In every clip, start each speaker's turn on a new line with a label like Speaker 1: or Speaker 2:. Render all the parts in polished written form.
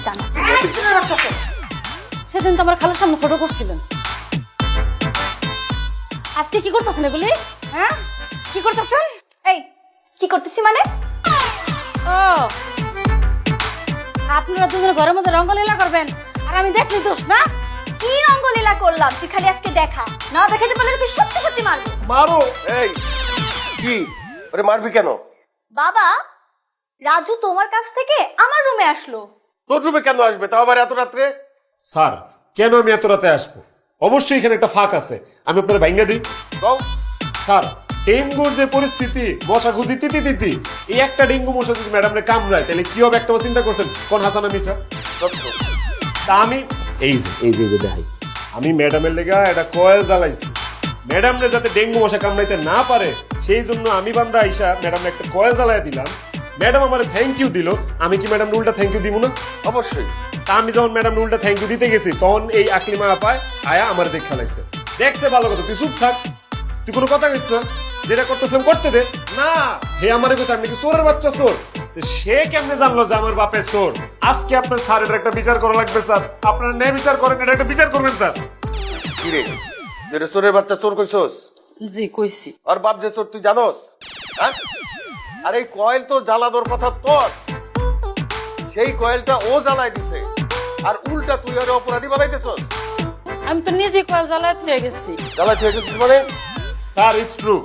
Speaker 1: জানো সেদিন তো আমার খালার সামনে ছোট করছিলেন, আজকে কি করতেছেন এগুলি? হ্যাঁ কি করতেছেন?
Speaker 2: এই কি করতেছি মানে?
Speaker 1: ও আপনারা দুজন ঘরের মধ্যে রঙ্গলীলা করবেন আর আমি দেখলি দোষ না?
Speaker 2: কি রঙ্গলীলা করলাম তুই খালি আজকে দেখা, না দেখাতে পারলে তুই সত্যি সত্যি মারবো।
Speaker 3: মারো। এই কি আরে মারবি কেন?
Speaker 2: বাবা, রাজু তোমার কাছ থেকে আমার রুমে আসলো।
Speaker 3: তোর রুমে কেন আসবে তাও আবার এত রাত্রে?
Speaker 4: স্যার কেন আমি এত রাতে আসবো? অবশ্যই এখানে একটা ফাঁক আছে, আমি আপনাদের ভাঙ্গা দিই।
Speaker 3: কও।
Speaker 4: স্যার ডেঙ্গুর যে পরিস্থিতি, মশা খুঁজি তিতি তিতি, এই একটা ডেঙ্গু মশা যদি ম্যাডামরে কামড়ায় তাহলে কি হবে একটা চিন্তা করছেন? কোন হাসানা মিসা?
Speaker 3: সত্য।
Speaker 4: তা আমি এই যে দেখাই, আমি ম্যাডামের লেগা একটা কয়েল জ্বালাইছি ম্যাডামরে যাতে ডেঙ্গু মশা কামড়াইতে না পারে, সেই জন্য আমি বান্দা আইসা ম্যাডামে একটা কয়েল জ্বালাই দিলাম। ম্যাডাম আমার থ্যাংক ইউ দিল, আমি কি ম্যাডাম উল্টা থ্যাংক ইউ দিব না?
Speaker 3: অবশ্যই।
Speaker 4: তা আমি যখন ম্যাডাম উল্টা থ্যাংক ইউ দিতে গেছি তখন এই আকলিমা আপায় আয়া আমার দেখ খেলাইছে। দেখছে ভালো কথা, তুই চুপ থাক, তুই কোনো কথা কইস না, যেটা করতেছিলাম করতে দে। না হে আমারে কইছে আমি কি চোরের বাচ্চা চোর? সে কেমনে জানলো যে আমার বাপের চোর? আজকে আপনার স্যার এটা একটা বিচার করা লাগবে স্যার, আপনারা ন্যায় বিচার করেন, এটা একটা বিচার করবেন স্যার।
Speaker 3: কি রে যে চোরের বাচ্চা চোর কইছস?
Speaker 1: জি কইছি।
Speaker 3: আর বাপ যে চোর তুই জানোস? হ্যাঁ, আর এই কয়েল তো জ্বালানোর কথা তোর, সেই কয়েলটা ও জ্বালাই দিছে আর উল্টা তুই আর অপরাধী বানাইতেছস।
Speaker 1: আমি তো নিজে কয়েল জ্বালায় থুয়ে গেছি।
Speaker 3: জ্বালাই তুই গেছিস মানে?
Speaker 4: স্যার ইটস ট্রু,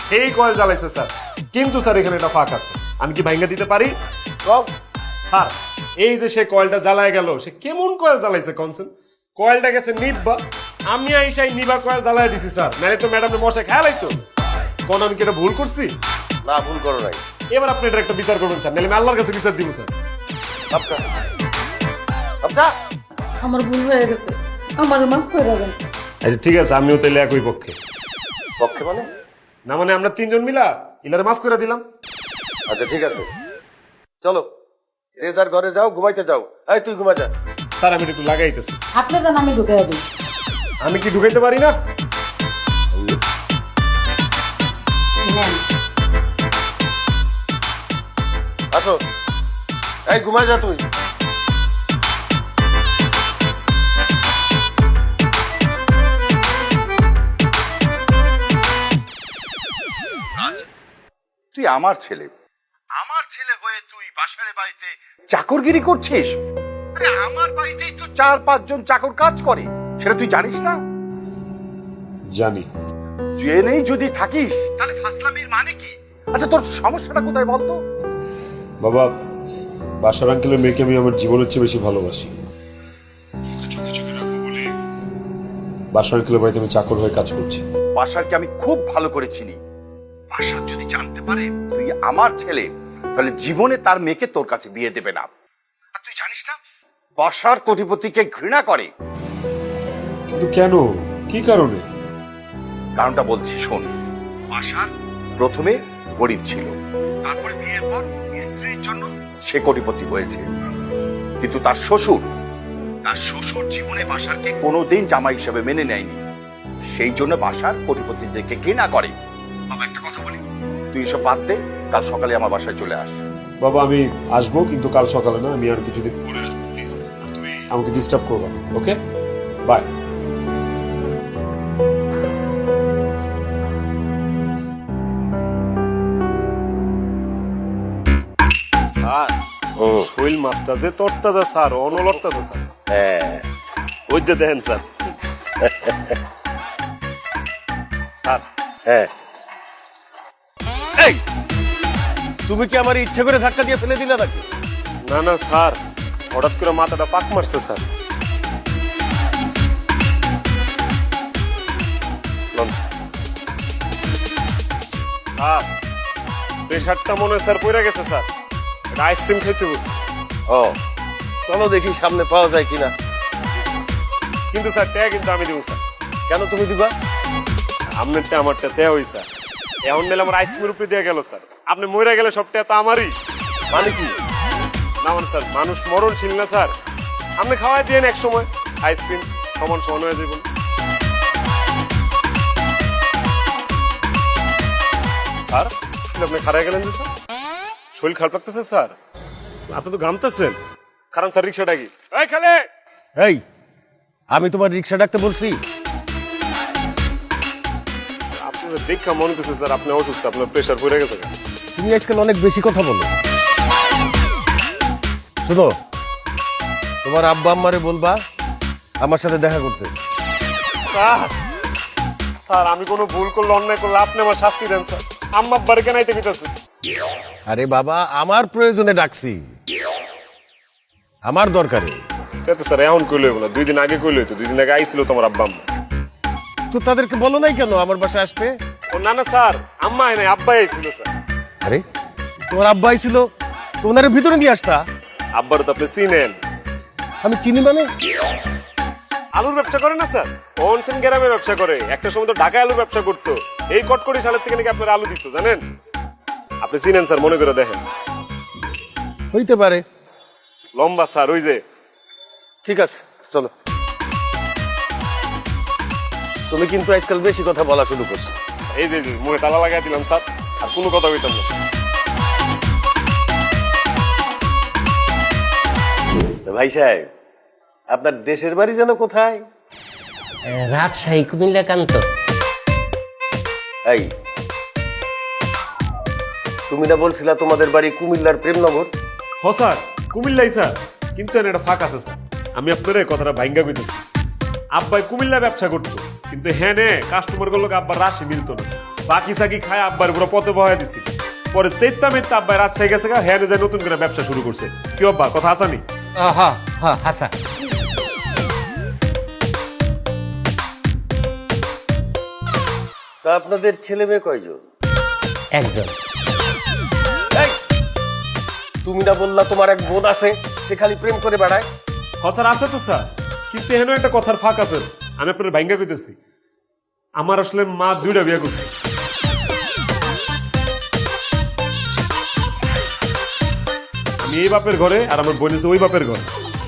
Speaker 4: সেই কয়েল জ্বালাইছে স্যার, কিন্তু স্যার এখানে একটা ফাঁক আছে, আমি কি ভাঙ্গা দিতে পারি?
Speaker 3: কও।
Speaker 4: স্যার এই যে সে কয়েলটা জ্বালায় গেল, সে কেমন কয়েল জ্বালাইছে কনসেন? কয়েলটা গেছে নিব্বা, আমি আইসাই নিবা কয়েল জ্বালাই দিছি স্যার, নাহলে তো ম্যাডামের মশা খেয়াল হইতো। কোন আমি কি এটা ভুল করছি?
Speaker 3: না ভুল করো নাই।
Speaker 4: এবার আপনি এটা একটা বিচার করবেন স্যার, নাহলে আমি আল্লাহর কাছে বিচার দিব স্যার।
Speaker 3: আচ্ছা আচ্ছা
Speaker 1: আমার ভুল হয়ে গেছে, আমার মাফ করে দেবেন।
Speaker 4: আচ্ছা ঠিক আছে, আমিও তাহলে একই পক্ষে।
Speaker 3: পক্ষে মানে?
Speaker 4: না মানে আমরা তিনজন মিলা ইলারে মাফ করে দিলাম।
Speaker 3: আচ্ছা ঠিক আছে, চলো যে যার ঘরে যাও, ঘুমাইতে যাও। এই তুই ঘুমা যা।
Speaker 4: স্যার আমি একটু লাগাইতেছি।
Speaker 1: আপনি জান আমি ঢুকে দিই।
Speaker 4: আমি কি ঢুকাইতে পারি না?
Speaker 3: আসো, এই ঘুমা যা তুই।
Speaker 5: তুই আমার ছেলে হয়ে তুই বাসার বাড়িতে চাকরগিরি করছিস? আরে আমার বাড়িতেই তো 4-5 জন চাকর কাজ করে, সেটা তুই জানিস না?
Speaker 4: জানি।
Speaker 5: জেনেই যদি থাকিস তাহলে ফাসলামির মানে কি? আচ্ছা তোর সমস্যাটা কোথায় বলতো?
Speaker 4: বাবা, বাসার আঙ্কেলের মেয়েকে আমি আমার জীবনের চেয়ে বেশি ভালোবাসি, চোখে চোখে রাখবো বলে বাসার আঙ্কেলের বাড়িতে আমি চাকর হয়ে কাজ করছি।
Speaker 5: বাসারকে আমি খুব ভালো করে চিনি। বাসার যদি জানতে পারে তুই আমার ছেলে, তাহলে জীবনে তার মেয়েকে তোর কাছে বিয়ে দেবে না। আর তুই জানিস না বাসার কোটিপতিকে ঘৃণা করে।
Speaker 4: কিন্তু কেন, কি কারণে?
Speaker 5: কারণটা বলছি শোন। বাসার প্রথমে গরিব ছিল, তারপরে বিয়ের পর স্ত্রীর জন্য সে কোটিপতি হয়েছে। কিন্তু তার শ্বশুর জীবনে বাসারকে কোনোদিন জামাই হিসেবে মেনে নেয়নি, সেই জন্য বাসার কোটিপতিদেরকে ঘৃণা করে। বাবা একটা কথা বলি, তুই এসব বাদ দে, কাল সকালে আমার বাসায় চলে আস।
Speaker 4: বাবা আমি আসবো, কিন্তু কাল সকালে না, আমি আর কিছুদিন পরে আসবো প্লিজ। তুমি আমাকে ডিস্টার্ব করবা না, ওকে? বাই। স্যার শৈল মাছটা যে তরতাজা স্যার, অনলতাজা স্যার।
Speaker 3: হ্যাঁ
Speaker 4: ওই যে দেখেন স্যার। স্যার
Speaker 3: হ্যাঁ। এই তুমি কি আমার ইচ্ছে করে ধাক্কা দিয়ে ফেলে দিলে নাকি?
Speaker 4: না না স্যার, হঠাৎ করে মাথাটা পাক মারছে স্যার। স্যার প্রেশারটা মনে হয় স্যার পড়ে গেছে স্যার, আইসক্রিম খাইতে বসে।
Speaker 3: ও চলো দেখি সামনে পাওয়া যায় কিনা।
Speaker 4: কিন্তু স্যার ট্যা কিন্তু আমি দেবো স্যার।
Speaker 3: কেন তুমি দিবা?
Speaker 4: আপনারটা আমারটা ট্যা হই স্যার, এখন নিলে আমার আইসক্রিমের উপরে দিয়ে গেল স্যার, আপনি মরে গেলে সব ট্যা তো আমারই।
Speaker 3: মানে কি?
Speaker 4: না মানে স্যার মানুষ মরণশীল না স্যার, আপনি খাওয়াই দিয়েন এক সময় আইসক্রিম সমান সমান হয়ে যাবেন। স্যার আপনি খারাপ গেলেন যে স্যার, শরীর খারাপ লাগতেছে স্যার? আপনি তো ঘামতেছেন, কারণ স্যার রিক্সা ডাকি এই খালে
Speaker 3: এই আমি তোমার রিক্সা ডাকতে বলছি?
Speaker 4: আপনার দেখা মনে হচ্ছে স্যার আপনি অসুস্থ, আপনার প্রেশার পড়ে গেছে।
Speaker 3: তুমি আজকাল অনেক বেশি কথা বলো। শুনো, তোমার আব্বা আম্মারে বলবা আমার সাথে দেখা করতে।
Speaker 4: স্যার স্যার আমি কোনো ভুল করলে অন্যায় করলে আপনি আমার শাস্তি দেন স্যার। আম্মা আব্বারে কেন আইতে কইতাছে?
Speaker 3: আরে বাবা, আমার প্রয়োজনে ডাকছি, আমার দরকারে।
Speaker 4: তো স্যার এখন কইলে হইব না, 2 দিন আগে কইলে হইতো। 2 দিন আগে আইছিল তোমার আব্বা আম্মা।
Speaker 3: তো তাদেরকে বলো নাই কেন আমার বাসায় আসতে?
Speaker 4: ও না না স্যার, আম্মা আয় নাই, আব্বাই আইছিল স্যার।
Speaker 3: আরে তোমার আব্বা আইছিল, তো ওনারে ভিতরে নিয়ে আসতা।
Speaker 4: আব্বার তো আপনি চিনেন।
Speaker 3: আমি চিনি মানে?
Speaker 4: আলুর ব্যবসা করে না স্যার, অনসেন গ্রামে ব্যবসা করে। একটা সময় তো ঢাকায় আলুর ব্যবসা করতো। এই কটকটি সালের থেকে নাকি আপনার আলু দিত, জানেন? আপনি চিনেন স্যার, মনে করে দেখেন।
Speaker 3: হইতে পারে।
Speaker 4: লম্বা স্যার, ওই যে।
Speaker 3: ঠিক আছে, চলো। তুমি কিন্তু আজকাল বেশি কথা বলা শুরু করছো।
Speaker 4: এই যে মুখে তালা লাগাই দিলাম স্যার, আর কোনো কথা কইতাম না স্যার।
Speaker 3: ভাই সাহেব, আপনার দেশের বাড়ি যেন কোথায়?
Speaker 6: রাজশাহী কুমিল্লা কান্ত।
Speaker 3: এই, তুমি না বলছিলা তোমাদের বাড়ি কুমিল্লার প্রেমনগর?
Speaker 4: হ স্যার, কুমিল্লাই স্যার, কিন্তু এর একটা ফাঁক আছে স্যার। আমি আপনার কথাটা ভাঙ্গা কইতেছি। আব্বাই কুমিল্লা ব্যবসা করতো, কিন্তু হ্যাঁ নে কাস্টমার গুলোকে আব্বার রাশি মিলতো না। বাকি সাকি খায় আব্বার পুরো পথে বহাই দিছিল। পরে সেত্তা মেত্তা আব্বাই রাজশাহী গেছে, হ্যাঁ যায় নতুন করে ব্যবসা শুরু করছে। কি আব্বা, কথা আসানি?
Speaker 6: হ্যাঁ হ্যাঁ হাসা।
Speaker 3: তা আপনাদের ছেলে মেয়ে কয়জন?
Speaker 6: একজন।
Speaker 3: এই, তুমি না বললা তোমার এক বোন আছে, সে খালি প্রেম করে বেড়ায়?
Speaker 4: হ স্যার, আছে তো স্যার, কিন্তু এখানে একটা কথার ফাঁক আছে। আমি আপনার ভাঙ্গা কইতেছি। আমার আসলে মা 2টা বিয়ে করছে। আমি এই বাপের ঘরে, আর আমার বোন আছে ওই বাপের ঘরে।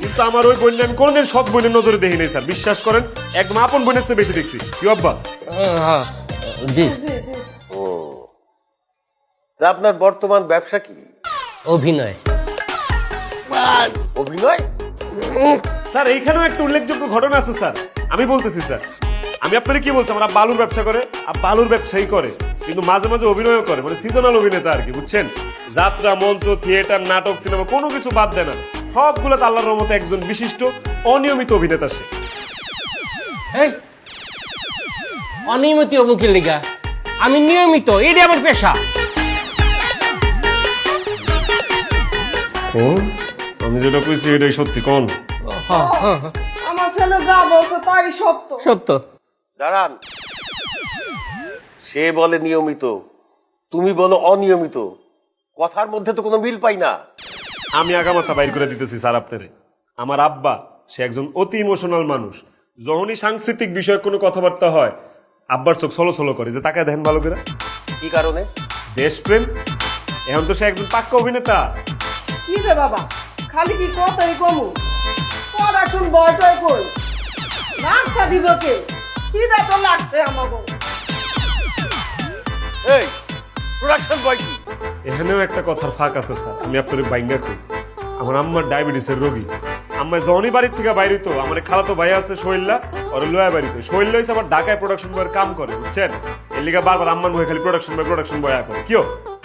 Speaker 4: কিন্তু আমার ওই বোন আমি কোনদিন সৎ বোনের নজরে দেখি নাই স্যার, বিশ্বাস করেন। একদম আপন বোনের চেয়ে বেশি দেখছি। কি আব্বা?
Speaker 6: হ্যাঁ জি।
Speaker 3: ও, তা আপনার বর্তমান ব্যবসা কি?
Speaker 6: অভিনয়।
Speaker 3: অভিনয়?
Speaker 4: স্যার এইখানেও একটা উল্লেখযোগ্য ঘটনা আছে স্যার, আমি বলতেছি স্যার। আমি আপনার কি বলছি, আমার আব্বা আলুর ব্যবসা করে, আব্বা আলুর ব্যবসায়ী করে, কিন্তু মাঝে মাঝে অভিনয়ও করে, মানে সিজনাল অভিনেতা আর কি, বুঝছেন? যাত্রা, মঞ্চ, থিয়েটার, নাটক, সিনেমা কোনো কিছু বাদ দেয় না। সবগুলোতে আল্লাহর রহমতে একজন বিশিষ্ট অনিয়মিত অভিনেতা সে।
Speaker 6: এই অনিয়মিত অমুকের লিগা, আমি নিয়মিত, এটা আমার পেশা।
Speaker 4: আমি যেটা কইছি এটাই সত্যি, কোন?
Speaker 7: আমার ছেলে যা বলছে তাই সত্য।
Speaker 6: সত্য।
Speaker 3: দাঁড়ান, সে বলে নিয়মিত, তুমি বলো অনিয়মিত, কথার মধ্যে তো কোনো মিল পাই না।
Speaker 4: আমি আগামাথা বাইর করে দিতেছি স্যার আপনারে। আমার আব্বা সে একজন অতি ইমোশনাল মানুষ। যখনই সাংস্কৃতিক বিষয়ে কোনো কথাবার্তা হয়, আব্বার চোখ ছলো ছলো করে, যে তাকে দেখেন ভালো করে।
Speaker 3: কি কারণে?
Speaker 4: দেশপ্রেম। এখন তো সে একজন পাক্কা অভিনেতা।
Speaker 7: কি রে বাবা, খালি কি কথাই কমু? পড়াশুন বয়টাই কই, নাস্তা দিব কে? কি দা তো লাগছে আমাকে।
Speaker 3: এই প্রোডাকশন বয় কি?
Speaker 4: এখানেও একটা কথার ফাঁক আছে স্যার, আমি আপনার বাইঙ্গা কই। আমার আম্মার ডায়াবেটিসের রোগী। আম্মা যখনই বাড়ির থেকে বাইরে তো আমার খালাতো ভাই আছে শৈল্লা, ওর লোয়া বাড়িতে। শৈল্লা হয়েছে আবার ঢাকায় প্রোডাকশন বয়ের কাম করে, বুঝছেন? এর লিগা বারবার আম্মার মুখে খালি প্রোডাকশন বয় আয় করে। কিও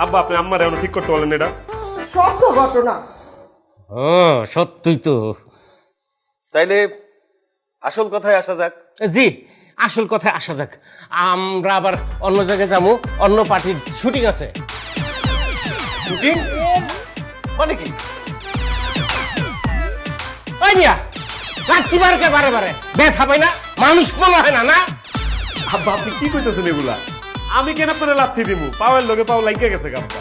Speaker 4: আব্বা, আপনি আম্মার এখন ঠিক করতে বলেন এটা?
Speaker 7: সত্য ঘটনা।
Speaker 6: সত্যই তো।
Speaker 3: তাইলে আসল কথায় আসা যাক।
Speaker 6: জি, আসল কথায় আসা যাক। আমরা আবার অন্য জায়গায় যাবো, অন্য পার্টির শুটিং আছে।
Speaker 3: শুটিং মানে কি?
Speaker 6: ওই মিয়া, রাত্রি বারোকে বারে বারে ব্যথা পাই না, মানুষ মনে হয় না। না
Speaker 4: আব্বা, আপনি কি কইতেছেন এগুলা? আমি কেন আপনার লাথি দিব? পাওয়ার লগে পাও লাইকা গেছে গাব্বা।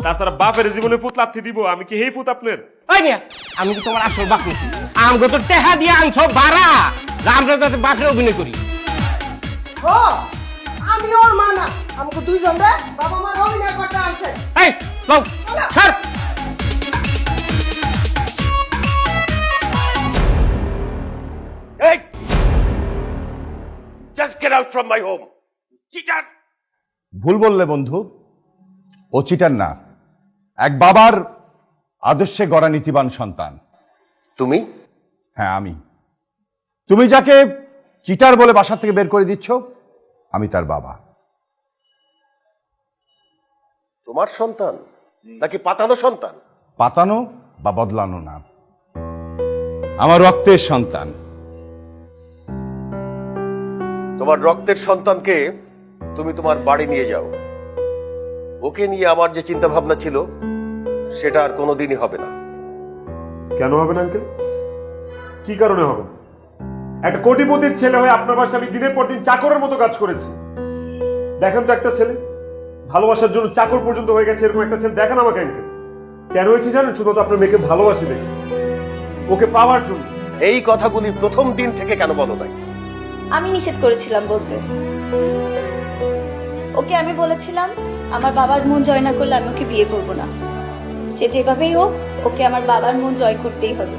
Speaker 4: তাছাড়া বাপের জীবনে ফুট লাথি দিব, আমি কি হেই ফুট আপনার?
Speaker 6: ওই মিয়া, আমি কি তোমার আসল বাপ নাকি? আমগো তো টেহা দিয়ে আনছো ভাড়া, আমরা যাতে বাপের অভিনয় করি।
Speaker 7: ও, আমি ওর মা না, আমাকে দুইজন রে বাবা মার অভিনয় করতে আছে।
Speaker 6: এই লও, ছাড়।
Speaker 3: এই, just get out from my home, cheater!
Speaker 8: ভুল বললে বন্ধু, ও চিটার না, এক বাবার আদর্শে গড়া নীতিবান সন্তান।
Speaker 3: তুমি?
Speaker 8: হ্যাঁ আমি। তুমি যাকে চিটার বলে বাসা থেকে বের করে দিচ্ছ, আমি তার বাবা।
Speaker 3: তোমার সন্তান নাকি পাতানো সন্তান?
Speaker 8: পাতানো বা বদলানো না, আমার রক্তের সন্তান।
Speaker 3: তোমার রক্তের সন্তানকে তুমি তোমার বাড়ি নিয়ে যাও। ওকে নিয়ে আমার যে চিন্তা ভাবনা ছিল সেটা আর কোনোদিনই হবে না।
Speaker 4: কেন হবে না আঙ্কেল? কি কারণে হবে না? একটা কোটিপতির ছেলে হয়ে আপনার বাসায় আমি দিনের পর দিন চাকরের মতো কাজ করেছি। দেখেন তো একটা ছেলে ভালোবাসার জন্য চাকর পর্যন্ত হয়ে গেছে, এরকম একটা ছেলে দেখান আমাকে আঙ্কেল। কেন হয়েছে জানেন? শুধু তো আপনার মেয়েকে ভালোবাসি দেখে, ওকে পাওয়ার জন্য।
Speaker 3: এই কথাগুলি প্রথম দিন থেকে কেন বলো নাই?
Speaker 2: আমি নিষেধ করেছিলাম বলতে। ওকে আমি বলেছিলাম আমার বাবার মন জয় না করলে আমি ওকে বিয়ে করব না। সে যেভাবেই হোক ওকে আমার বাবার মন জয় করতেই হবে।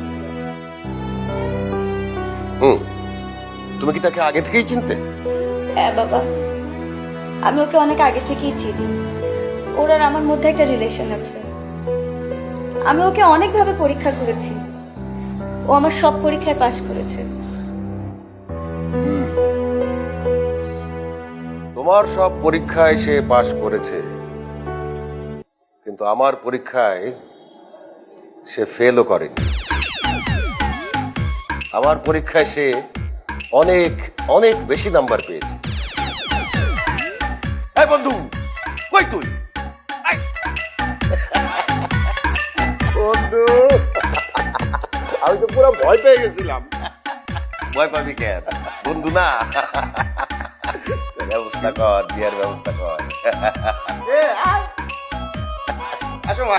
Speaker 3: তুমি কি তাকে আগে থেকেই চিনতে?
Speaker 2: হ্যাঁ বাবা, আমি ওকে অনেক আগে থেকেই চিনি। ওর আর আমার মধ্যে একটা রিলেশন আছে। আমি ওকে অনেকভাবে পরীক্ষা করেছি, ও আমার সব পরীক্ষায় পাশ করেছে।
Speaker 3: তোমার সব পরীক্ষায় সে পাশ করেছে, কিন্তু আমার পরীক্ষায় সে ফেলও করেনি। আমার পরীক্ষায় সে অনেক অনেক বেশি নাম্বার পেয়েছে। এই বন্ধু, কই তুই? আয়। বন্ধু, আমি তো পুরো ভয় পেয়ে গেছিলাম। ভয় পাবি কেন? বন্ধু না। ব্যবস্থা কর, বিয়ার ব্যবস্থা কর। আসো মা।